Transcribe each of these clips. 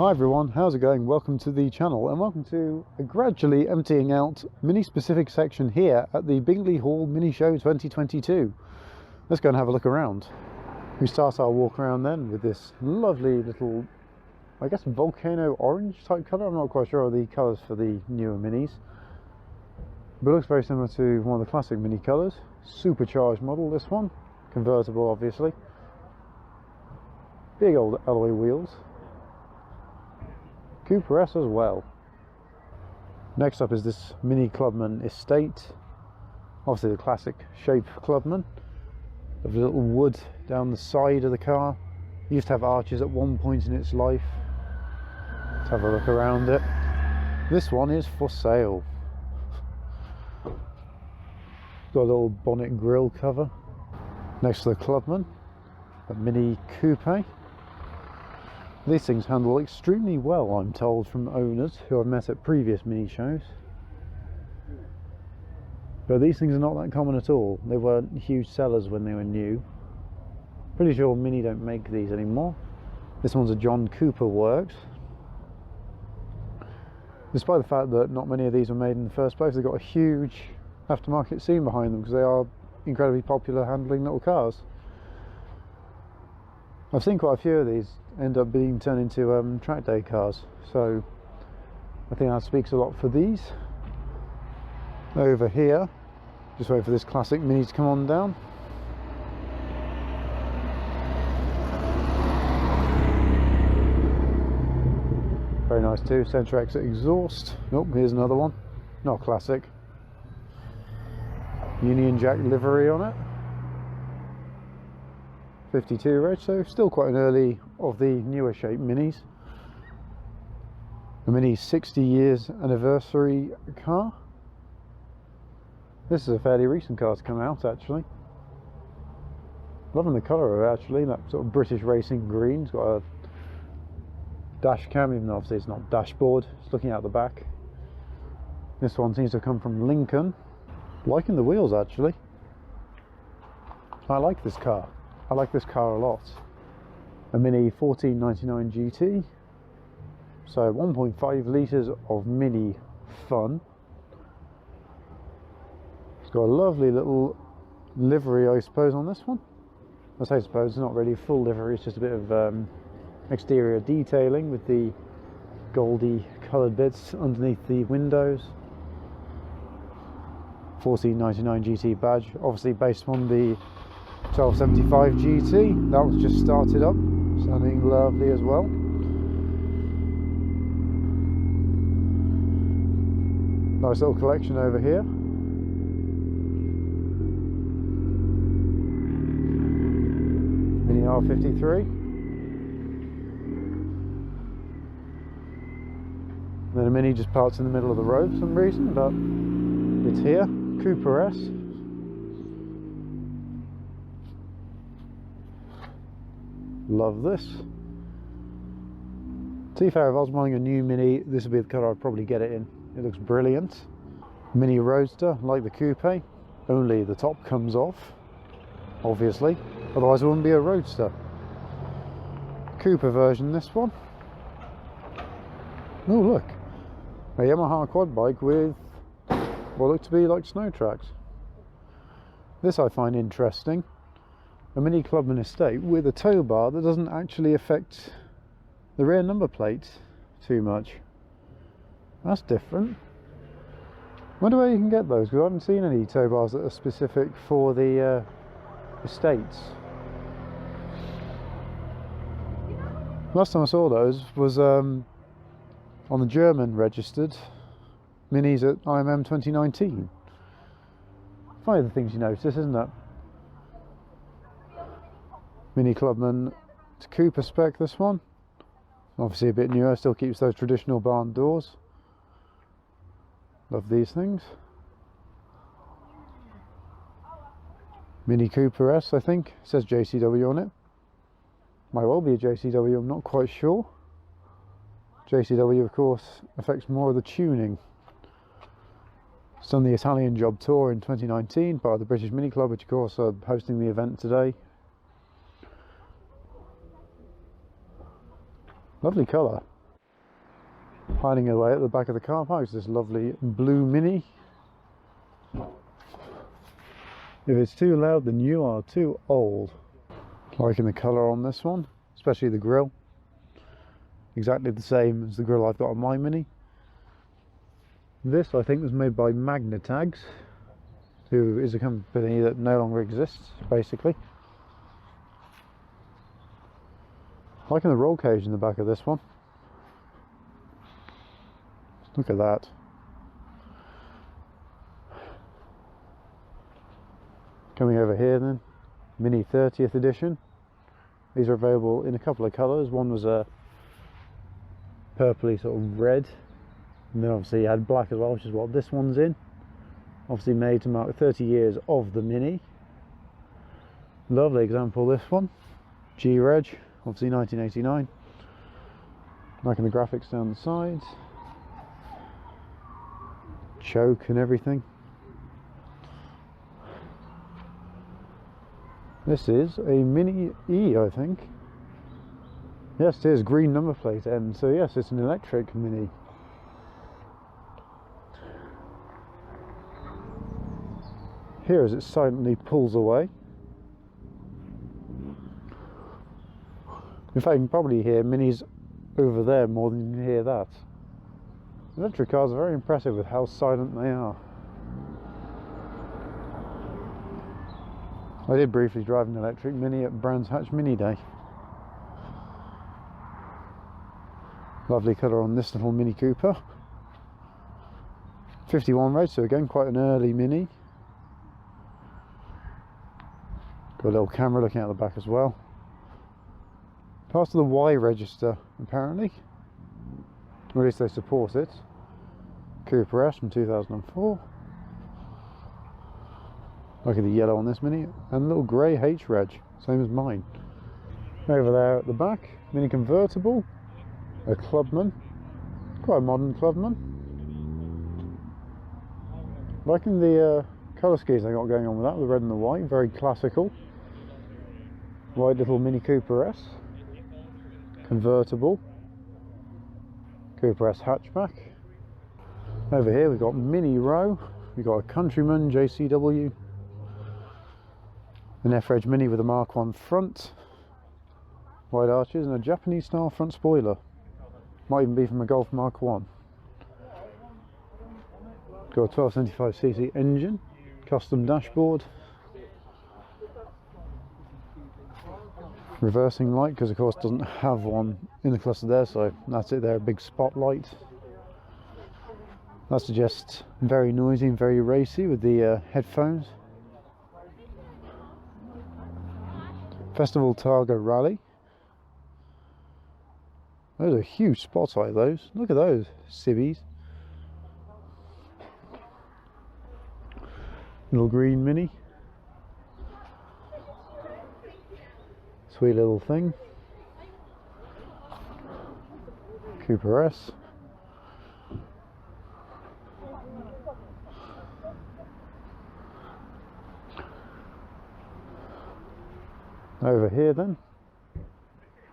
Hi everyone, how's it going? Welcome to the channel and welcome to a gradually emptying out mini specific section here at the Bingley Hall Mini Show 2022. Let's go and have a look around. We start our walk around then with this lovely little, I guess, volcano orange type colour. I'm not quite sure of the colours for the newer minis, but it looks very similar to one of the classic mini colours. Supercharged model, this one, convertible obviously. Big old alloy wheels. Cooper S as well. Next up is this Mini Clubman Estate. Obviously the classic shape Clubman. Of a little wood down the side of the car. It used to have arches at one point in its life. Let's have a look around it. This one is for sale. Got a little bonnet grille cover. Next to the Clubman, a Mini Coupe. These things handle extremely well, I'm told, from owners who I've met at previous mini shows. But these things are not that common at all. They weren't huge sellers when they were new. Pretty sure Mini don't make these anymore. This one's a John Cooper Works. Despite the fact that not many of these were made in the first place, they've got a huge aftermarket scene behind them because they are incredibly popular handling little cars. I've seen quite a few of these end up being turned into track day cars, so I think that speaks a lot for these. Over here, just wait for this classic Mini to come on down. Very nice too, centre exit exhaust. Oh, here's another one, not classic. Union Jack livery on it. 52 reg, so still quite an early of the newer shape minis. A Mini 60 years anniversary car. This is a fairly recent car to come out actually. Loving the colour of it actually, that sort of British racing green. It's got a dash cam, even though obviously it's not dashboard, it's looking out the back. This one seems to come from Lincoln. Liking the wheels actually. I like this car. I like this car a lot. A Mini 1499 GT. So 1.5 litres of mini fun. It's got a lovely little livery, I suppose, on this one. I say suppose, it's not really full livery, it's just a bit of exterior detailing with the goldy coloured bits underneath the windows. 1499 GT badge, obviously based on the 1275 GT. That was just started up, sounding lovely as well. Nice little collection over here. Mini R53. And then a Mini just parks in the middle of the road for some reason, but it's here. Cooper S. Love this. To be fair, if I was buying a new Mini, this would be the colour I'd probably get it in. It looks brilliant. Mini Roadster, like the Coupe, only the top comes off, obviously, otherwise it wouldn't be a Roadster. Cooper version, this one. Oh look, a Yamaha quad bike with what look to be like snow tracks. This I find interesting. A Mini Clubman Estate with a tow bar that doesn't actually affect the rear number plate too much. That's different. Wonder where you can get those, because I haven't seen any tow bars that are specific for the Estates. Last time I saw those was on the German registered Minis at IMM 2019. Funny the things you notice, isn't it? Mini Clubman, it's Cooper spec, this one. Obviously a bit newer, still keeps those traditional barn doors. Love these things. Mini Cooper S, I think. It says JCW on it. Might well be a JCW, I'm not quite sure. JCW, of course, affects more of the tuning. It's done the Italian Job Tour in 2019, part of the British Mini Club, which of course are hosting the event today. Lovely colour. Hiding away at the back of the car park is this lovely blue Mini. If it's too loud, then you are too old. Liking the colour on this one, especially the grille. Exactly the same as the grille I've got on my Mini. This, I think, was made by Magnetags, who is a company that no longer exists, basically. Liking the roll cage in the back of this one. Look at that. Coming over here then, Mini 30th edition. These are available in a couple of colours. One was a purpley sort of red, and then obviously you had black as well, which is what this one's in. Obviously made to mark 30 years of the Mini. Lovely example, this one. G-Reg, obviously 1989. Liking the graphics down the sides. Choke and everything. This is a Mini E, I think. Yes, it is green number plate N, so yes, it's an electric Mini. Here as it silently pulls away. In fact, you can probably hear Minis over there more than you can hear that. Electric cars are very impressive with how silent they are. I did briefly drive an electric Mini at Brands Hatch Mini Day. Lovely colour on this little Mini Cooper. 51 reg, so again quite an early Mini. Got a little camera looking out the back as well. Past the Y register apparently. Or at least they support it. Cooper S from 2004. Look at the yellow on this Mini, and a little grey H reg, same as mine. Over there at the back, Mini convertible, a Clubman, quite a modern Clubman. Liking the colour schemes they got going on with that, the red and the white, very classical. White little Mini Cooper S, convertible, Cooper S hatchback. Over here we've got Mini Row, we've got a Countryman JCW, an F-Reg Mini with a Mark 1 front, wide arches, and a Japanese style front spoiler. Might even be from a Golf Mark 1. Got a 1275cc engine, custom dashboard, reversing light, because of course it doesn't have one in the cluster there, so that's it there, a big spotlight. That suggests very noisy and very racy with the headphones. Festival Targa Rally. Those are huge spotlight, those. Look at those civvies. Little green Mini. Sweet little thing. Cooper S. Over here then,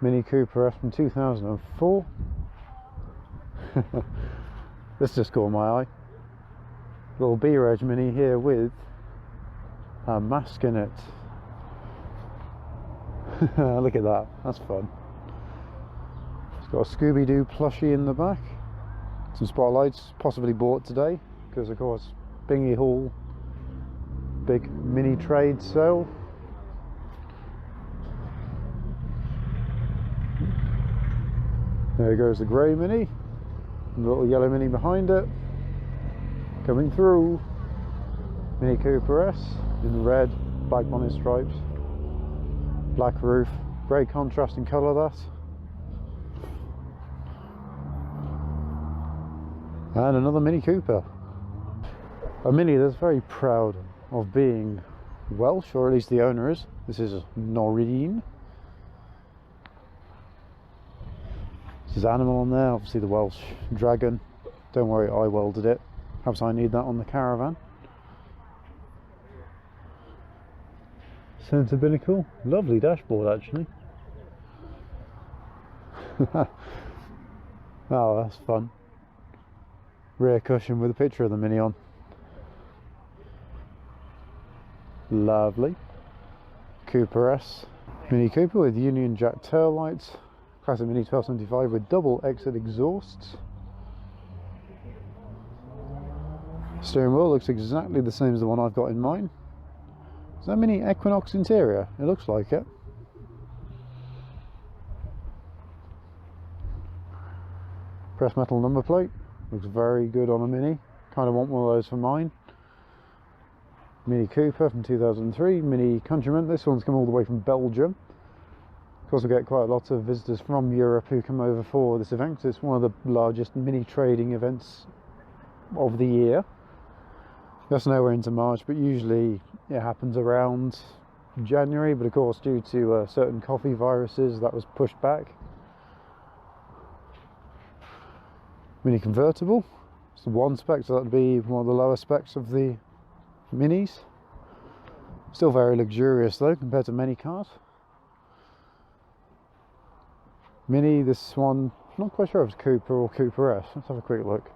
Mini Cooper S from 2004. This just caught my eye. Little B-Reg Mini here with a mask in it. Look at that, that's fun. It's got a Scooby-Doo plushie in the back. Some spotlights, possibly bought today, because of course, Bingley Hall, big Mini trade sale. There goes the grey Mini, and the little yellow Mini behind it. Coming through, Mini Cooper S in red, black bonnet stripes, black roof, great contrast in colour that. And another Mini Cooper. A Mini that's very proud of being Welsh, or at least the owner is. This is Noreen. There's animal on there, obviously the Welsh dragon. Don't worry, I welded it. Perhaps I need that on the caravan. Centre binnacle, lovely dashboard actually. Oh, that's fun. rear cushion with a picture of the Mini on. Lovely. Cooper S. Mini Cooper with Union Jack tail lights. Classic Mini 1275 with double exit exhausts. Steering wheel looks exactly the same as the one I've got in mine. Is that Mini Equinox interior? It looks like it. Pressed metal number plate. Looks very good on a Mini. Kind of want one of those for mine. Mini Cooper from 2003. Mini Countryman. This one's come all the way from Belgium. Of course, we get quite a lot of visitors from Europe who come over for this event, because it's one of the largest Mini trading events of the year. Just know we're into March, but usually it happens around January. But of course, due to certain coffee viruses, that was pushed back. Mini convertible. It's the one spec, so that would be one of the lower specs of the Minis. Still very luxurious though, compared to many cars. Mini, this one, not quite sure if it's Cooper or Cooper S. Let's have a quick look.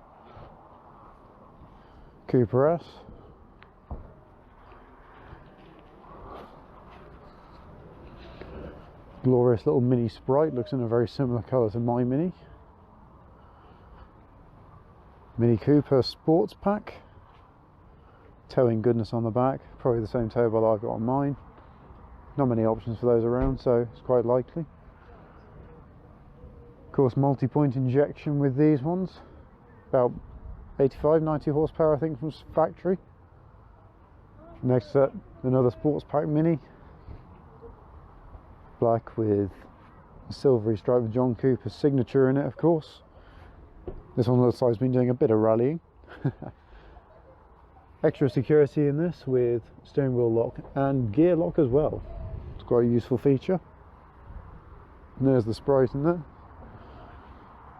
Cooper S. Glorious little Mini Sprite, looks in a very similar colour to my Mini. Mini Cooper Sports Pack. Towing goodness on the back, probably the same tow bar that I've got on mine. Not many options for those around, so it's quite likely. Of course, multi-point injection with these ones. About 85-90 horsepower, I think, from factory. Next up, another Sports Pack Mini. Black with a silvery stripe with John Cooper's signature in it, of course. This one looks like it's been doing a bit of rallying. Extra security in this with steering wheel lock and gear lock as well. It's quite a useful feature. And there's the Sprite in there.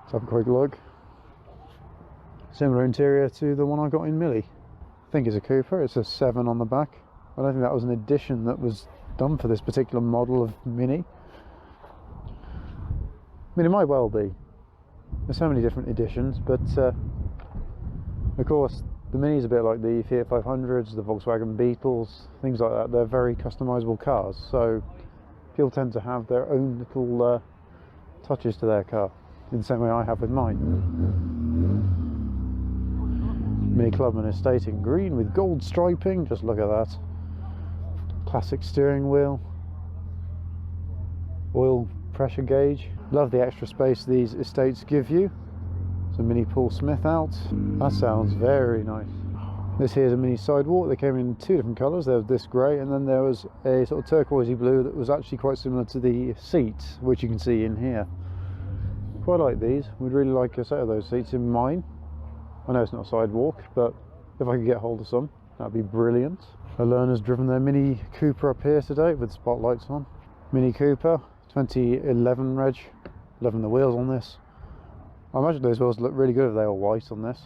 Let's have a quick look. Similar interior to the one I got in Millie. I think it's a Cooper. It's a 7 on the back. I don't think that was an addition that was done for this particular model of Mini. I mean, it might well be. There's so many different editions, but of course the Mini's a bit like the Fiat 500s, the Volkswagen Beetles, things like that. They're very customizable cars, so people tend to have their own little touches to their car, in the same way I have with mine. Mini Clubman Estate in green with gold striping, just look at that. Classic steering wheel, oil pressure gauge. Love the extra space these estates give you. So Mini Paul Smith out. That sounds very nice. This here is a Mini sidewalk. They came in two different colours. There was this grey, and then there was a sort of turquoisey blue that was actually quite similar to the seats, which you can see in here. Quite like these. We'd really like a set of those seats in mine. I know it's not a sidewalk, but if I could get hold of some, that'd be brilliant. A learner's driven their Mini Cooper up here today with spotlights on. Mini Cooper 2011 reg. Loving the wheels on this. I imagine those wheels look really good if they were white on this.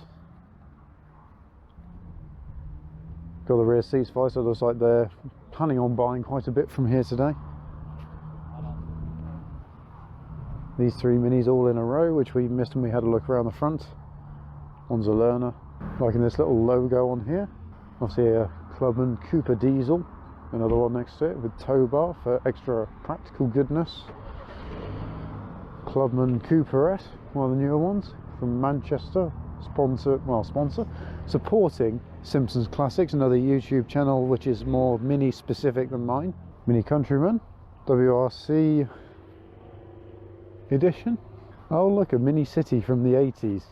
Got the rear seats for, so it looks like they're planning on buying quite a bit from here today. These three Minis all in a row, which we missed when we had a look around the front. One's a learner. Liking this little logo on here. Obviously a Clubman Cooper diesel. Another one next to it with tow bar for extra practical goodness. Clubman Cooper S, one of the newer ones from Manchester. Sponsor. Supporting Simpsons Classics, another YouTube channel which is more Mini specific than mine. Mini Countryman, WRC edition. Oh look, a Mini City from the 80s.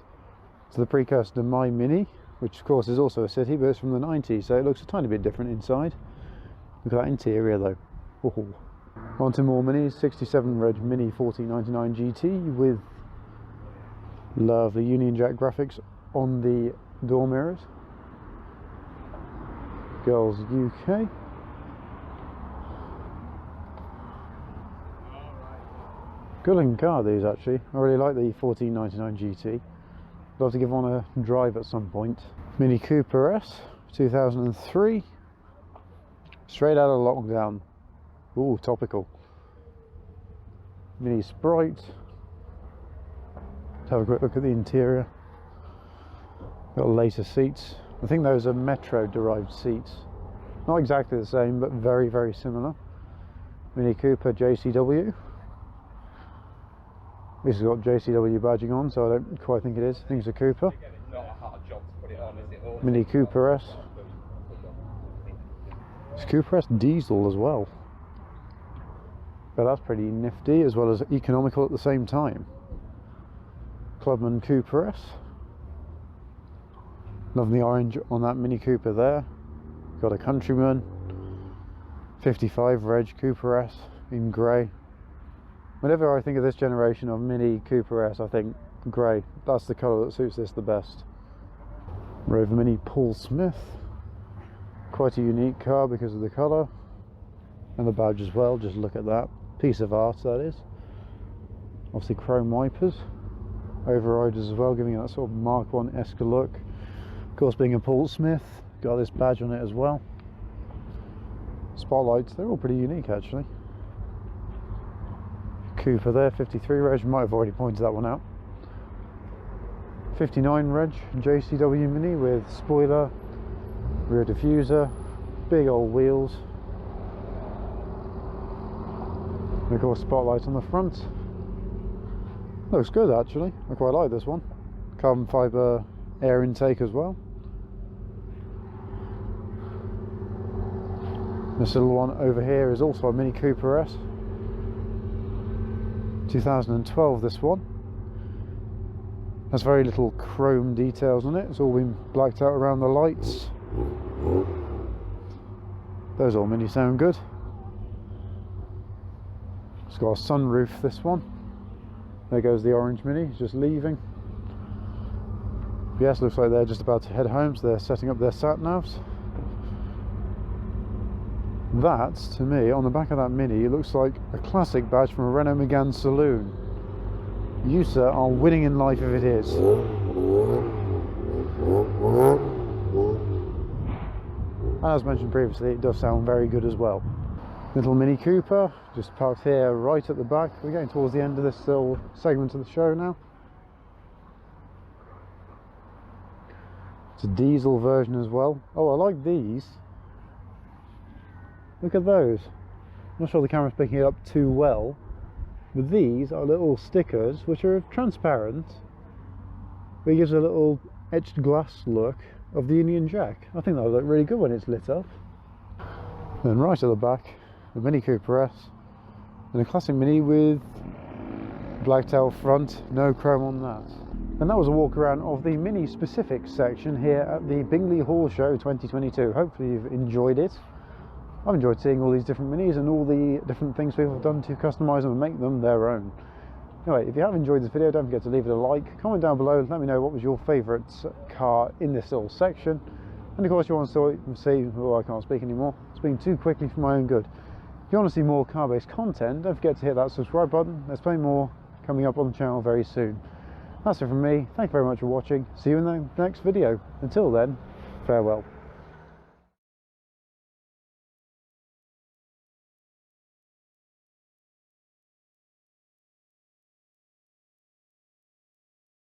It's the precursor to my Mini, which of course is also a city, but it's from the 90s, so it looks a tiny bit different inside. Look at that interior though. Oh. On to more Minis, 67 reg Mini 1499 GT with lovely Union Jack graphics on the door mirrors. Girls UK. Good looking car these actually. I really like the 1499 GT. Love to give one a drive at some point. Mini Cooper S 2003. Straight out of lockdown. Ooh, topical. Mini Sprite. Let's have a quick look at the interior. Got later seats. I think those are Metro derived seats. Not exactly the same, but very, very similar. Mini Cooper JCW. This has got JCW badging on, so I don't quite think it is. I think it's a Cooper. Mini Cooper S. It's Cooper S diesel as well. But that's pretty nifty, as well as economical at the same time. Clubman Cooper S. Love the orange on that Mini Cooper there. Got a Countryman 55 Reg Cooper S in grey. Whenever I think of this generation of Mini Cooper S, I think grey. That's the colour that suits this the best. Rover Mini Paul Smith. Quite a unique car because of the colour and the badge as well. Just look at that piece of art, that is. Obviously chrome wipers, overriders as well, giving it that sort of Mark 1-esque look. Of course, being a Paul Smith, got this badge on it as well. Spotlights, they're all pretty unique actually. Cooper there, 53 Reg, might have already pointed that one out. 59 Reg JCW Mini with spoiler, rear diffuser, big old wheels, and of course spotlights on the front. Looks good actually, I quite like this one. Carbon fibre air intake as well. This little one over here is also a Mini Cooper S. 2012 this one. Has very little chrome details on it. It's all been blacked out around the lights. Those all Mini sound good. It's got a sunroof, this one. There goes the orange Mini, it's just leaving. Yes, looks like they're just about to head home, so they're setting up their sat-navs. That, to me, on the back of that Mini, it looks like a classic badge from a Renault Megane saloon. You, sir, are winning in life if it is. And as mentioned previously, it does sound very good as well. Little Mini Cooper, just parked here right at the back. We're getting towards the end of this little segment of the show now. It's a diesel version as well. Oh, I like these. Look at those. I'm not sure the camera's picking it up too well, but these are little stickers which are transparent, but it gives a little etched glass look of the Union Jack. I think that would look really good when it's lit up. Then right at the back, the Mini Cooper S, and a classic Mini with blacked out front, no chrome on that. And that was a walk around of the Mini specific section here at the Bingley Hall Show 2022. Hopefully you've enjoyed it. I've enjoyed seeing all these different Minis and all the different things people have done to customise them and make them their own. Anyway, if you have enjoyed this video, don't forget to leave it a like, comment down below, let me know what was your favourite car in this little section. And of course you want to see, oh, I can't speak anymore, speaking too quickly for my own good. If you want to see more car-based content, don't forget to hit that subscribe button. There's plenty more coming up on the channel very soon. That's it from me, thank you very much for watching, see you in the next video. Until then, farewell.